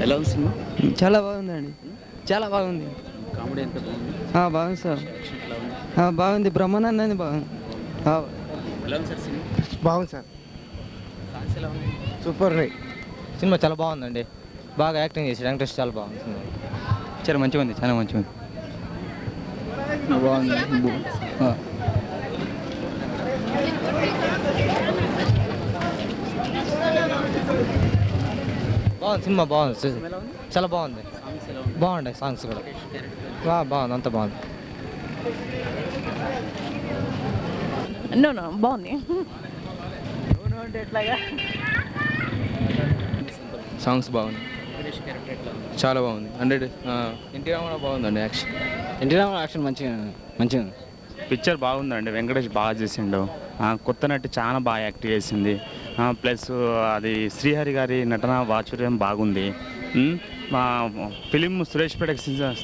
ఎలా ఉంది సినిమా? చాలా బాగుందండి, చాలా బాగుంది. కామెడీ ఎంత బాగుంది? బాగుంది సార్. యాక్షన్ ఎలా ఉంది? బాగుంది. బ్రహ్మానందని బాగుంది. ఎలా ఉంది సార్ సినిమా? బాగుంది సార్, సాంగ్స్ ఎలా ఉన్నాయి? సూపర్ రే. సినిమా చాలా బాగుందండి, బాగా యాక్టింగ్ చేసి వెంకటేష్ చాలా బాగుంది. చాలా మంచిగా ఉంది, చాలా మంచిగా ఉంది. బాగుంది. బాగుంది సినిమా, బాగుంది, ఎలా ఉంది? చాలా బాగుంది. సాంగ్స్ ఎలా ఉంది? బాగుంటాయి సాంగ్స్ కూడా, బాగుంది, అంత బాగుంది. బాగుంది. సాంగ్స్ బాగుంది, వెంకటేష్ క్యారెక్టర్ ఎట్లా ఉంది? చాలా బాగుంది. 100. ఎన్టీ రామారావు బాగుందండి యాక్షన్. ఎన్టీ రామారావు యాక్షన్ మంచిగా ఉంది. పిక్చర్ బాగుందండి, వెంకటేష్ బాగా చేసిండు. కొత్త నటి చాలా బాగా యాక్ట్ చేసింది. ప్లస్ అది శ్రీహరి గారి నటన వాచుర్యం బాగుంది. మా ఫిలిం సురేష్ పేట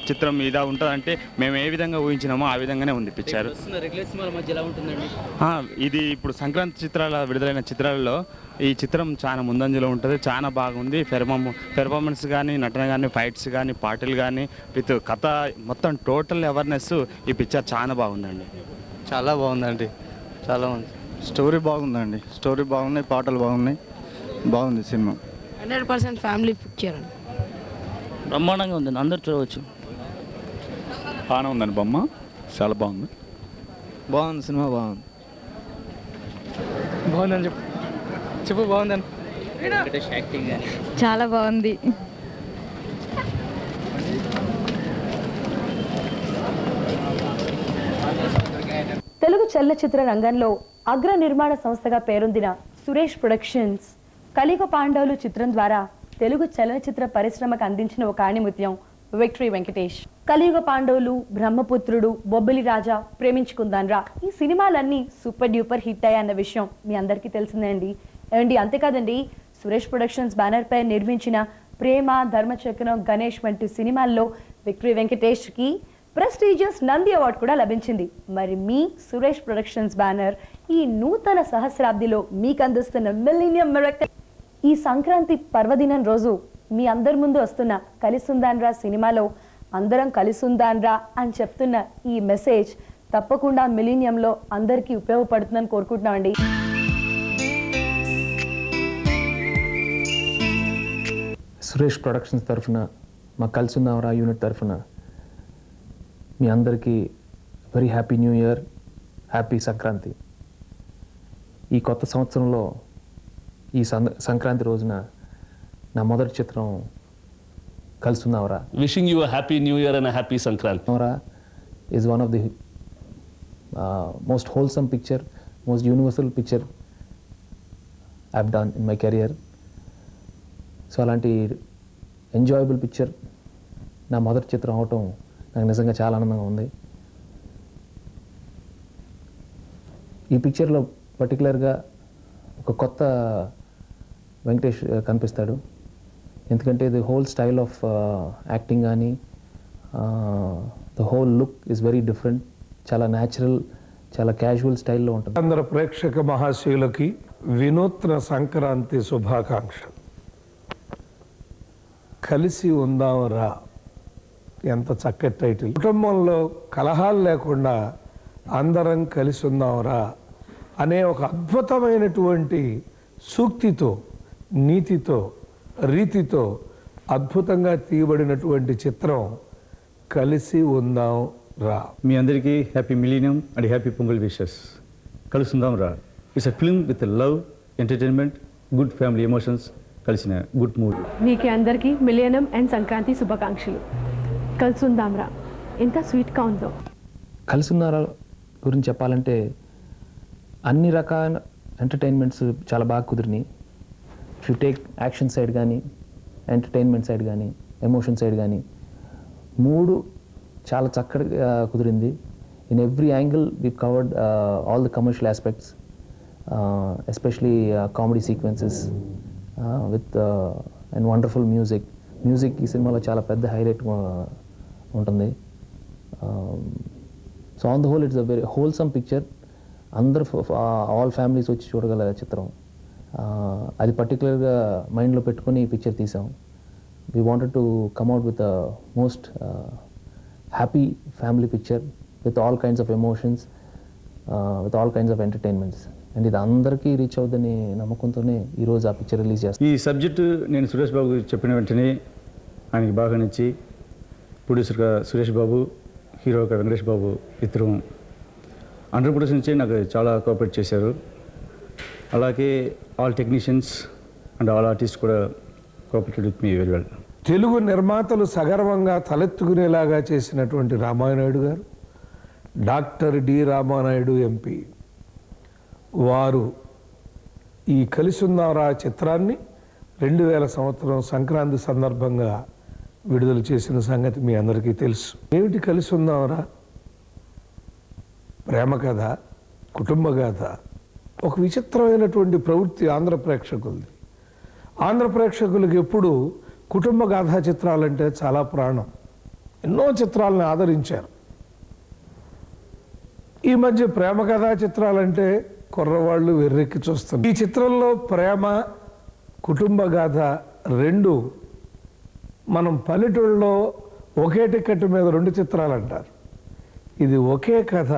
చిత్రం ఇదా ఉంటుందంటే మేము ఏ విధంగా ఊహించినామో ఆ విధంగానే ఉంది పిక్చర్. రెగ్యులర్ సినిమాల మధ్య ఎలా ఉంటుందండి? ఇది ఇప్పుడు సంక్రాంతి చిత్రాల విడుదలైన చిత్రాలలో ఈ చిత్రం చాలా ముందంజలో ఉంటుంది, చాలా బాగుంది. పెర్ఫార్మెన్స్ కానీ, నటన కానీ, ఫైట్స్ కానీ, పాటలు కానీ, విత్ కథ మొత్తం టోటల్ అవేర్నెస్ ఈ పిక్చర్ చాలా బాగుందండి. చాలా బాగుందండి, చాలా బాగుంది. స్టోరీ బాగుందండి, స్టోరీ బాగున్నాయి, పాటలు బాగున్నాయి, బాగుంది సినిమా. 100% ఫ్యామిలీ పిక్చర్ అండి. బ్రహ్మాండంగా ఉంది, అందరూ చూడవచ్చు. బాగానే ఉందండి, బొమ్మ చాలా బాగుంది. బాగుంది సినిమా, బాగుంది. బాగుందని చెప్పు చెప్పు బాగుందని. వెంకటేష్ యాక్టింగ్ చాలా బాగుంది. తెలుగు చలనచిత్ర రంగంలో అగ్ర నిర్మాణ సంస్థగా పేరొందిన సురేష్ ప్రొడక్షన్స్ కలియుగ పాండవులు చిత్రం ద్వారా తెలుగు చలనచిత్ర పరిశ్రమకు అందించిన ఒక ఆణిముత్యం విక్టరీ వెంకటేష్. కలియుగ పాండవులు, బ్రహ్మపుత్రుడు, బొబ్బిలి రాజా, ప్రేమించుకుందాన్రా ఈ సినిమాలన్నీ సూపర్ డూపర్ హిట్ అయ్యాయన్న విషయం మీ అందరికీ తెలిసిందే అండి. అంతేకాదండి, సురేష్ ప్రొడక్షన్స్ బ్యానర్ పై నిర్మించిన ప్రేమ, ధర్మచక్రం, గణేష్ వంటి సినిమాల్లో విక్టరీ వెంకటేష్కి ప్రెస్టీజియస్ నంది అవార్డు కూడా లభించింది. మరి మీ సురేష్ ప్రొడక్షన్స్ బ్యానర్ ఈ నూతన సహస్రాబ్దిలో మీకు అందిస్తున్న మిలీనియం మిరకల్ ఈ సంక్రాంతి పర్వదినం రోజు మీ అందరి ముందు వస్తున్న కలిసుందాన్రా సినిమాలో అందరం కలిసుందాన్రా అని చెప్తున్న ఈ మెసేజ్ తప్పకుండా మిలీనియంలో అందరికీ ఉపయోగపడుతుందని కోరుకుంటున్నామండి. సురేష్ ప్రొడక్షన్స్ తరఫున, మా కలిసుందాంరా యూనిట్ తరఫున మీ అందరికీ very happy new year, happy Sankranti. ఈ కొత్త సంవత్సరంలో ఈ సంక్రాంతి రోజున నా మొదటి చిత్రం Kalisundam Raa. Wishing you happy new year and happy Sankranti. Is one of the most wholesome picture, most universal picture I have done in my career. So అలాంటి ఎంజాయబుల్ పిక్చర్ నా మొదటి చిత్రం అవటం నాకు నిజంగా చాలా ఆనందంగా ఉంది. ఈ పిక్చర్లో పర్టికులర్గా ఒక కొత్త వెంకటేష్ కనిపిస్తాడు. ఎందుకంటే the whole style of acting కానీ the whole look is very different, చాలా న్యాచురల్, చాలా క్యాజువల్ స్టైల్లో ఉంటుంది. అందరు ప్రేక్షక మహాశయులకి వినూత్న సంక్రాంతి శుభాకాంక్షలు. కలిసి ఉందాంరా, ఎంత చక్కటి టైటిల్. కుటుంబంలో కలహాలు లేకుండా అందరం కలిసి ఉందాంరా అనే ఒక అద్భుతమైనటువంటి సూక్తితో, నీతితో, రీతితో అద్భుతంగా తీయబడినటువంటి చిత్రం కలిసి ఉందాం రా. మీ అందరికీ happy millennium and happy Pongal wishes. Kalisundam Raa it's a film with love, entertainment, good family emotions కలిసిన గుడ్ మూడ్. మీకు అందరికీ మిలియనం అండ్ సంక్రాంతి శుభాకాంక్షలు. కలుసుందాంరా ఎంత స్వీట్గా ఉందో. కలిసున్నారా గురించి చెప్పాలంటే అన్ని రకాల ఎంటర్టైన్మెంట్స్ చాలా బాగా కుదిరినాయి. If you take action side కానీ, ఎంటర్టైన్మెంట్ సైడ్ కానీ, ఎమోషన్ సైడ్ కానీ, మూడు చాలా చక్కగా కుదిరింది. In every angle we covered all the commercial aspects, especially comedy sequences with and wonderful music. Music ఈ సినిమాలో చాలా పెద్ద హైలైట్ ఉంటుంది. So on the whole it's a very wholesome picture. అందరు ఆల్ ఫ్యామిలీస్ వచ్చి చూడగల చిత్రం. అది పర్టికులర్గా మైండ్లో పెట్టుకొని ఈ పిక్చర్ తీసాం. we wanted to come out with a most happy family picture with all kinds of emotions, with all kinds of entertainments. And ఇది అందరికీ రీచ్ అవుతుందని నమ్మకంతోనే ఈరోజు ఆ పిక్చర్ రిలీజ్ చేస్తాను. ఈ సబ్జెక్టు నేను సురేష్ బాబు చెప్పిన వెంటనే ఆయనకి బాగా నచ్చి ప్రొడ్యూసర్గా సురేష్ బాబు, హీరోగా వెంకటేష్ బాబు ఇద్దరు ప్రొడక్షన్ నుంచి నాకు చాలా కోఆపరేట్ చేశారు. అలాగే all technicians and all artist కూడా cooperated with me very well. Telugu నిర్మాతలు సగర్వంగా తలెత్తుకునేలాగా చేసినటువంటి రామానాయుడు గారు, డాక్టర్ డి రామానాయుడు ఎంపీ, వారు ఈ కలిసుందాంరా చిత్రాన్ని 2000 సంవత్సరం సంక్రాంతి సందర్భంగా విడుదల చేసిన సంగతి మీ అందరికీ తెలుసు. ఏమిటి కలిసుందాంరా? ప్రేమ కథ, కుటుంబ గాథ, ఒక విచిత్రమైనటువంటి ప్రవృత్తి ఆంధ్ర ప్రేక్షకులది. ఆంధ్ర ప్రేక్షకులకు ఎప్పుడు కుటుంబ గాథా చిత్రాలంటే చాలా ప్రాణం. ఎన్నో చిత్రాలను ఆదరించారు. ఈ మధ్య ప్రేమ కథా చిత్రాలంటే కుర్రవాళ్ళు వెర్రెక్కి చూస్తారు. ఈ చిత్రంలో ప్రేమ, కుటుంబ గాథ రెండు మనం పల్లెటూళ్ళలో ఒకే టికెట్ మీద 2 చిత్రాలు అంటారు. ఇది ఒకే కథ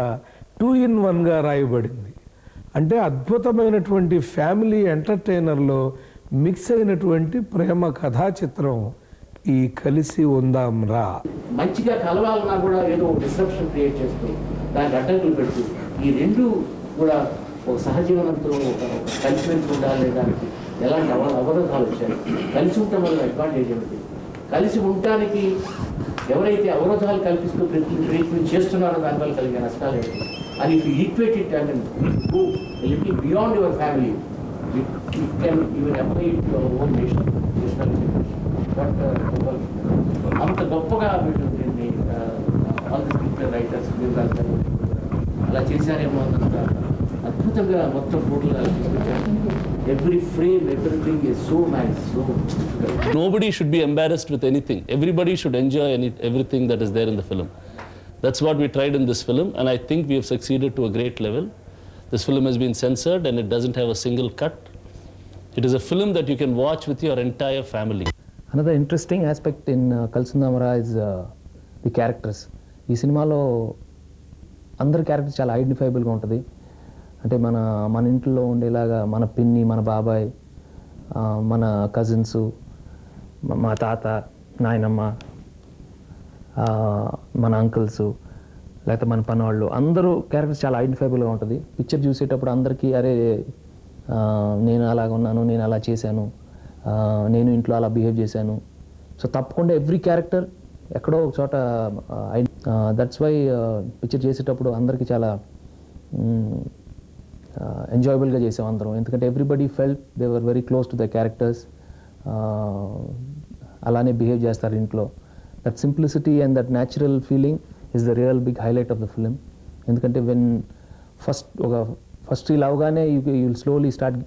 2 in 1గా రాయబడింది. అంటే అద్భుతమైనటువంటి ఫ్యామిలీ ఎంటర్టైనర్లో మిక్స్ అయినటువంటి ప్రేమ కథా చిత్రం ఈ కలిసి ఉందాం రా. మంచిగా కలవాలన్నా కూడా ఏదో డిస్ట్రప్షన్ క్రియేట్ చేస్తూ దానికి అడ్డంకులు పెడుతూ ఈ రెండు కూడా ఒక సహజీవనంతో ఒక కలిసిమెలిసి ఉండాలనే దానికి ఎలాంటి అవరోధాలు వచ్చాయి. కలిసి ఉండటం వల్ల అడ్వాంటేజ్ ఏమిటి? కలిసి ఉండటానికి ఎవరైతే అవరోధాలు కల్పిస్తూ ప్రయత్నం చేస్తున్నారో దానివల్ల కలిగే నష్టాలు ఏంటి? And if you equate it and go a little beyond your family, you can even apply it to your own nation. But అంత గొప్పగా వీటిని ఆల్ ది స్క్రిప్ట్ రైటర్స్ అలా చేశారేమో అన్నంత అద్భుతంగా మొత్తం టోటల్గా every frame, everything is so nice, so difficult. Nobody should be embarrassed with anything. Everybody should enjoy everything that is there in the film. That's what we tried in this film, and I think we have succeeded to a great level. This film has been censored and it doesn't have a single cut. It is a film that you can watch with your entire family. Another interesting aspect in Kalsundamara is the characters. ఈ సినిమాలో అందరి characters చాలా ఐడెంటిఫైబుల్గా ఉంటుంది. అంటే మన ఇంట్లో ఉండేలాగా మన పిన్ని, మన బాబాయ్, మన కజిన్సు, మా తాత, నాయనమ్మ, మన అంకుల్స్, లేకపోతే మన పనివాళ్ళు, అందరూ క్యారెక్టర్స్ చాలా ఐడెంటిఫైబుల్గా ఉంటుంది. పిక్చర్ చూసేటప్పుడు అందరికీ అరే నేను అలాగ ఉన్నాను, నేను అలా చేశాను, నేను ఇంట్లో అలా బిహేవ్ చేశాను. సో తప్పకుండా ఎవ్రీ క్యారెక్టర్ ఎక్కడో ఒక చోట దట్స్ వై పిక్చర్ చేసేటప్పుడు అందరికీ చాలా ఎంజాయబుల్గా చేసాం అందరం. ఎందుకంటే everybody felt they were very close to the characters. అలానే బిహేవ్ చేస్తారు ఇంట్లో. That simplicity and that natural feeling is the real big highlight of the film. ఎందుకంటే వెన్ ఫస్ట్ రీల్ అవగానే you will slowly start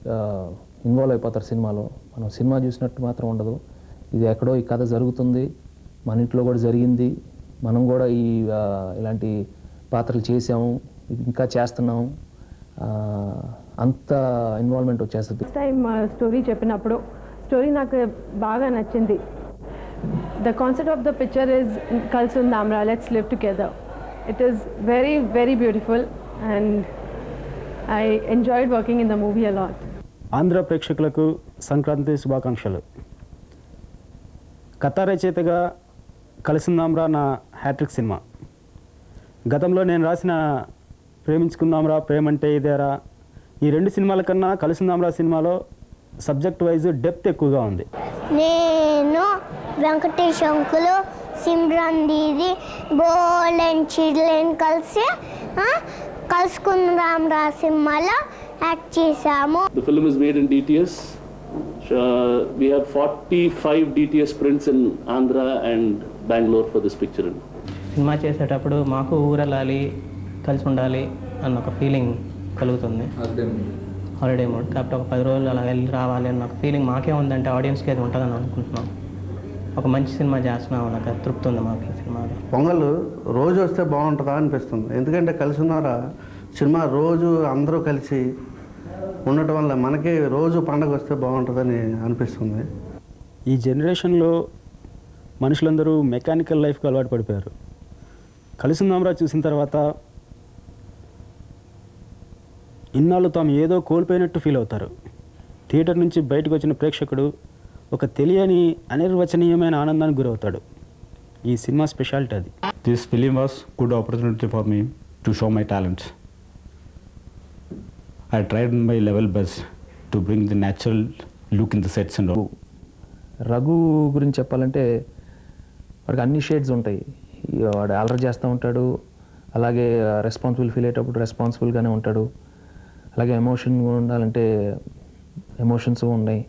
involve అయిపోతారు సినిమాలో. మనం cinema చూసినట్టు మాత్రం ఉండదు. ఇది ఎక్కడో ఈ కథ జరుగుతుంది, మన ఇంట్లో కూడా జరిగింది, మనం కూడా ఇలాంటి పాత్రలు చేసాము, ఇంకా చేస్తున్నాము, అంత ఇన్వాల్వ్మెంట్ వచ్చేస్తుంది. ఫస్ట్ టైం స్టోరీ చెప్పినప్పుడు స్టోరీ నాకు బాగా నచ్చింది. The concept of the picture is Kalisundam Raa, let's live together. It is very very beautiful and I enjoyed working in the movie a lot. Andhra ప్రేక్షకులకు సంక్రాంతి శుభాకాంక్షలు. కథా రచయితగా కలిసుందాంరా నా హ్యాట్రిక్ సినిమా. గతంలో నేను రాసిన ప్రేమించుకుందాంరా, ప్రేమంటే ఇదేరా, ఈ 2 సినిమాల కన్నా కలిసుందాంరా సినిమాలో సబ్జెక్ట్ వైజ్ డెప్త్ ఎక్కువగా ఉంది. నేను వెంకటేష్ అంకులు, సిమ్రాన్ దీది, బోలెన్ చిల్లేన్ కలిసి కలుసుకుందాంరా సినిమాలో యాక్ట్ చేశాము. The film is made in DTS. We have 45 DTS prints in Andhra and Bangalore for this picture. Cinema చేసేటప్పుడు మాకు ఊరెళ్ళాలి, కలిసి ఉండాలి అన్న ఒక ఫీలింగ్ కలుగుతుంది. హాలిడే మోడ్ కాబట్టి ఒక 10 రోజులు అలా వెళ్ళి రావాలి అన్న ఒక ఫీలింగ్ మాకే ఉందంటే ఆడియన్స్కి అది ఉంటుందని అనుకుంటున్నాం. ఒక మంచి సినిమా చేస్తున్నాం అన్న తృప్తి ఉంది మాకు ఈ సినిమాలో. పొంగల్ రోజు వస్తే బాగుంటుందా అనిపిస్తుంది. ఎందుకంటే కలిసి ఉన్నారా సినిమా రోజు అందరూ కలిసి ఉండటం వల్ల మనకి రోజు పండగ వస్తే బాగుంటుందని అనిపిస్తుంది. ఈ జనరేషన్లో మనుషులందరూ మెకానికల్ లైఫ్కి అలవాటు పడిపోయారు. కలిసిందాంరా చూసిన తర్వాత ఇన్నాళ్ళు తాము ఏదో కోల్పోయినట్టు ఫీల్ అవుతారు. థియేటర్ నుంచి బయటకు వచ్చిన ప్రేక్షకుడు ఒక తెలియని అనిర్వచనీయమైన ఆనందానికి గురవుతాడు. ఈ సినిమా స్పెషాలిటీ అది. This film was good opportunity for me to show my talents. I tried my level best to bring the natural look in the sets and all. Raghu గురించి చెప్పాలంటే వాడికి అన్ని షేడ్స్ ఉంటాయి. వాడు అలర్ చేస్తూ ఉంటాడు, అలాగే రెస్పాన్సిబుల్ ఫీల్ అయ్యేటప్పుడు రెస్పాన్సిబుల్గానే ఉంటాడు, అలాగే ఎమోషన్ ఉండాలంటే ఎమోషన్స్ ఉన్నాయి,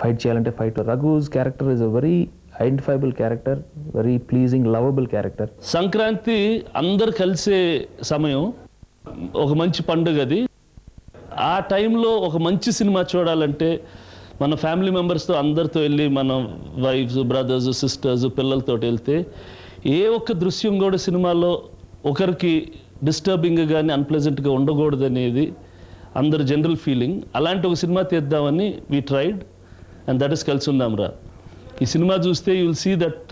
ఫైట్ చేయాలంటే fight. Raghu's character is a very identifiable character, very pleasing lovable character. Sankranti అందరు కలిసే సమయం, ఒక మంచి పండుగ అది. ఆ టైంలో ఒక మంచి సినిమా చూడాలంటే మన ఫ్యామిలీ మెంబర్స్తో అందరితో వెళ్ళి, మన వైఫ్స్, బ్రదర్స్, సిస్టర్స్, పిల్లలతో వెళ్తే ఏ ఒక్క దృశ్యం కూడా సినిమాలో ఒకరికి డిస్టర్బింగ్ కానీ అన్ప్లెజెంట్గా ఉండకూడదు అనేది అందరు జనరల్ ఫీలింగ్. అలాంటి ఒక సినిమా తీద్దామని we tried, and that is Kalisundam Raa. ఈ సినిమా చూస్తే you will see that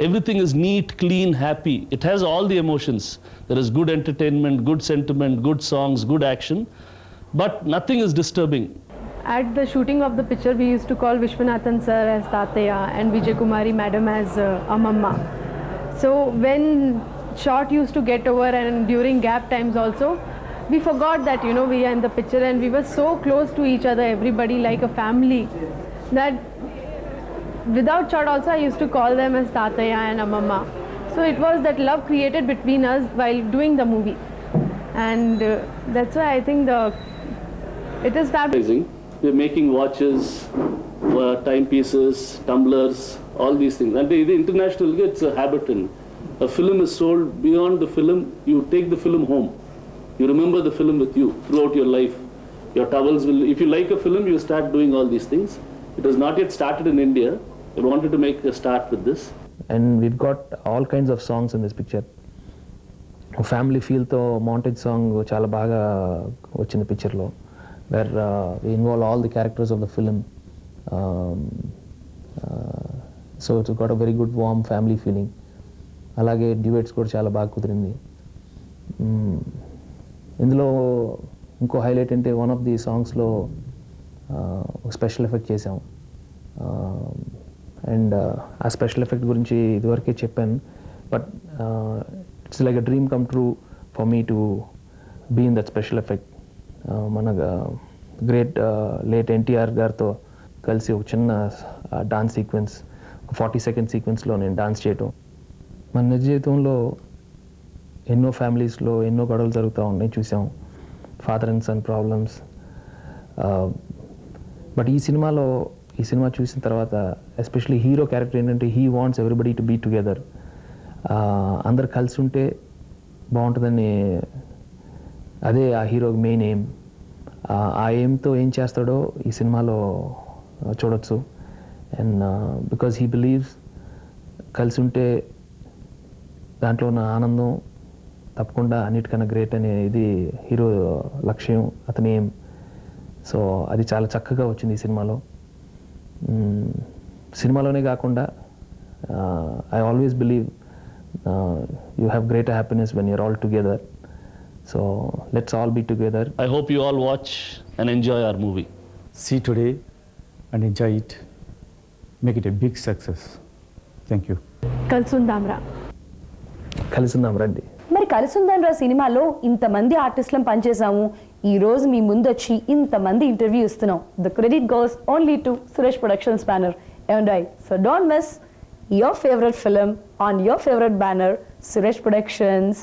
everything is neat, clean, happy. It has all the emotions. There is good entertainment, good sentiment, good songs, good action, but nothing is disturbing. At the shooting of the picture, we used to call Vishwanathan sir as Tataya and Vijay Kumari madam as Amamma. So when shot used to get over and during gap times also, we forgot that, you know, we are in the picture and we were so close to each other, everybody like a family, that without shot also I used to call them as Tataya and Amamma. So it was that love created between us while doing the movie, and that's why I think it is fabulous. We're making watches, timepieces, tumblers, all these things. And internationally it's a habit. A film is sold beyond the film. You take the film home. You remember the film with you throughout your life. Your towels will, if you like a film, you start doing all these things. It has not yet started in India. I wanted to make a start with this. And we've got all kinds of songs in this picture. Family ఫీల్తో montage song చాలా బాగా వచ్చింది పిక్చర్లో, where we involve all the characters of the film. So it's got a very good warm family feeling. అలాగే duets కూడా చాలా బాగా కుదిరింది. ఇందులో ఇంకో హైలైట్ అంటే వన్ ఆఫ్ ది సాంగ్స్లో స్పెషల్ ఎఫెక్ట్ చేసాం. అండ్ ఆ స్పెషల్ ఎఫెక్ట్ గురించి ఇదివరకే చెప్పాను, but it's like a dream come true for me to be in that special effect. మన గ్రేట్ లేట్ ఎన్టీఆర్ గారితో కలిసి ఒక చిన్న డాన్స్ సీక్వెన్స్, 40 సెకండ్ సీక్వెన్స్లో నేను డాన్స్ చేయటం. మన నిజ జీవితంలో ఎన్నో ఫ్యామిలీస్లో ఎన్నో గొడవలు జరుగుతూ ఉన్నాయి, చూసాం, father and son problems. But ఈ సినిమా చూసిన తర్వాత ఎస్పెషలీ హీరో క్యారెక్టర్ ఏంటంటే he wants everybody to be together. అందరు కలిసి ఉంటే బాగుంటుందని, అదే ఆ హీరోకి మెయిన్ ఎయిమ్. ఆ ఎయిమ్తో ఏం చేస్తాడో ఈ సినిమాలో చూడొచ్చు. అండ్ బికాజ్ హీ బిలీవ్స్ కలిసి ఉంటే దాంట్లో ఉన్న ఆనందం తప్పకుండా అన్నిటికన్నా గ్రేట్ అనేది హీరో లక్ష్యం, అతని ఎయిమ్. సో అది చాలా చక్కగా వచ్చింది ఈ సినిమాలో. సినిమాలోనే కాకుండా I always believe you have greater happiness when you're all together. So let's all be together. I hope you all watch and enjoy our movie. See today and enjoy it. Make it a big success. Thank you. Kalsundamra. కలిసిందాం రండి. మరి కలిసుందాంరా సినిమాలో ఇంతమంది ఆర్టిస్టులను పనిచేసాము, ఈ రోజు మీ ముందొచ్చి ఇంతమంది interview ఇస్తున్నాం. The credit goes only to Suresh productions banner and I. So don't miss your favorite film on your favorite banner, Suresh Productions.